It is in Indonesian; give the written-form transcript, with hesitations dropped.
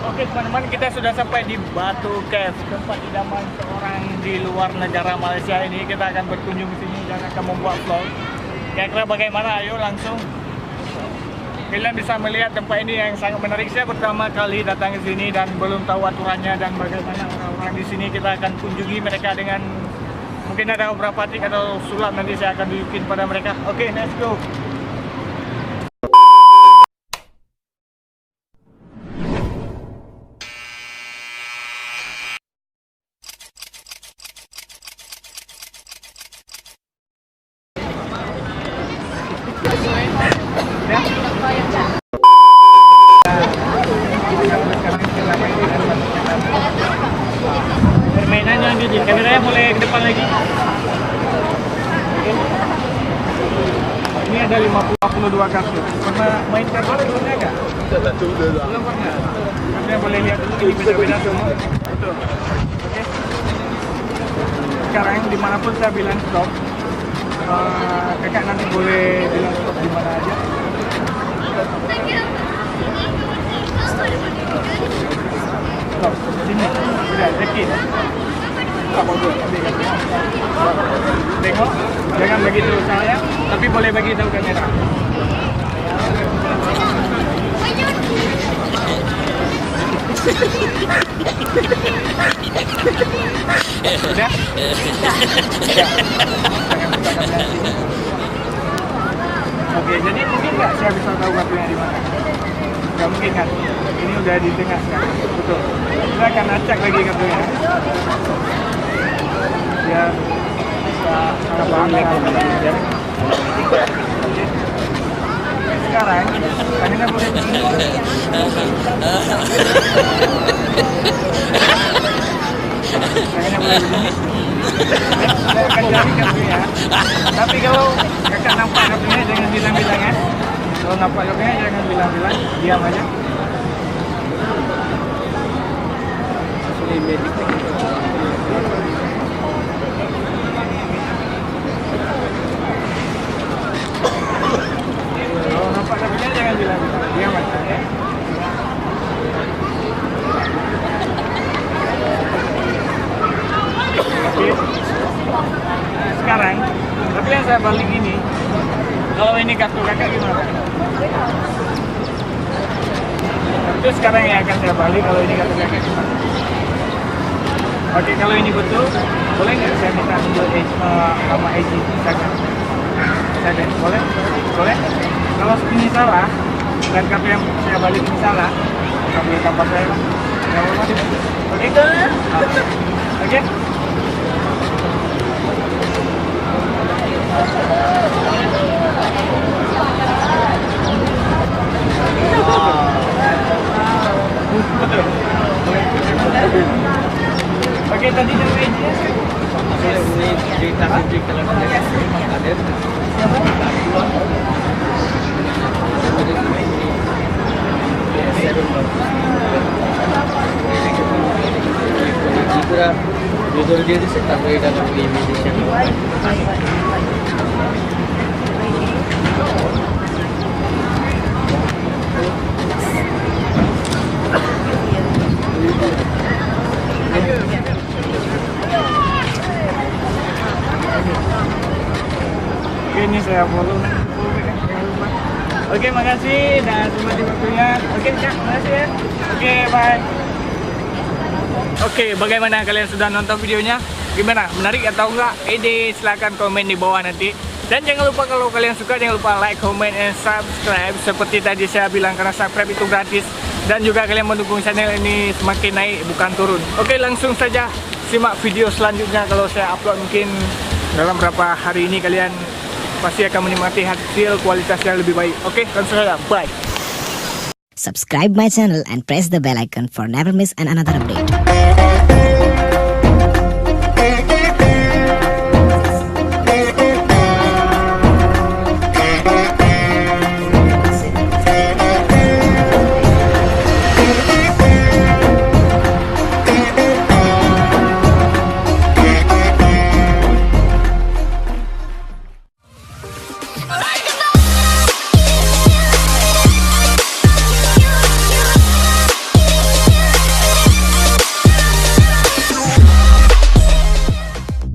Oke teman-teman, kita sudah sampai di Batu Cave, tempat idaman seorang di luar negara Malaysia ini. Kita akan berkunjung ke sini dan akan membuat vlog. Kira-kira bagaimana? Ayo langsung. Kalian bisa melihat tempat ini yang sangat menarik. Saya pertama kali datang ke sini dan belum tahu aturannya dan bagaimana orang-orang di sini. Kita akan kunjungi mereka dengan mungkin ada beberapa trik atau sulap, nanti saya akan tunjukin pada mereka. Oke, let's go. Permainannya gitu, kameranya mulai ke depan lagi. Ini ada 52 kartu. Pernah main kartu sebelumnya enggak? Belum pernah. Kalian boleh lihat dulu, ini beda-beda semua. Betul. Oke. Sekarang dimanapun saya bilang stop, kakak nanti boleh bilang stop di mana aja. Stop. Sini. Sudah, check-in. Tengok, jangan bagi tahu saya, tapi boleh bagi tahu kamera. Sudah? Oke, jadi mungkin nggak saya bisa tahu kartunya di mana? Nggak mungkin kan? Ini udah di tengah sekarang. Betul. Kita akan acak lagi kartunya. Ya, kita paham ya. Sekarang, kalian boleh saya akan cari kartunya. Tapi kalau kakak nampak kartunya jangan bilang-bilang ya. Kalau nampak kartunya jangan bilang-bilang, diam aja. Kalau nampak kartunya jangan bilang-bilang, diam aja ya. Oke. Sekarang, tapi yang saya balik ini, kalau ini kartu kakak gimana? Itu sekarang yang akan saya balik, kalau ini kartu kakak gimana? Oke, kalau ini betul, boleh nggak saya minta nama agent misalkan? Saya boleh? Boleh? Kalau ini salah, dan kartu yang saya balik ini salah, ambil kabar saya, nggak apa-apa. Oke? Oke? Oke, tadi namanya Ini cerita kalau ada jika judul dia itu sampai dalam Indonesia. Oke, ini saya follow. Oke, makasih dan selamat waktunya. Oke, Kak, makasih ya. Oke, bye. Oke, bagaimana kalian sudah nonton videonya? Gimana? Menarik atau enggak? Silahkan komen di bawah nanti. Dan jangan lupa kalau kalian suka, jangan lupa like, comment, and subscribe. Seperti tadi saya bilang, karena subscribe itu gratis. Dan juga kalian mendukung channel ini semakin naik, bukan turun. Oke, langsung saja simak video selanjutnya. Kalau saya upload mungkin dalam beberapa hari ini, kalian pasti akan menikmati hasil kualitas yang lebih baik. Oke, langsung saja. Bye. Subscribe my channel and press the bell icon for never miss another update.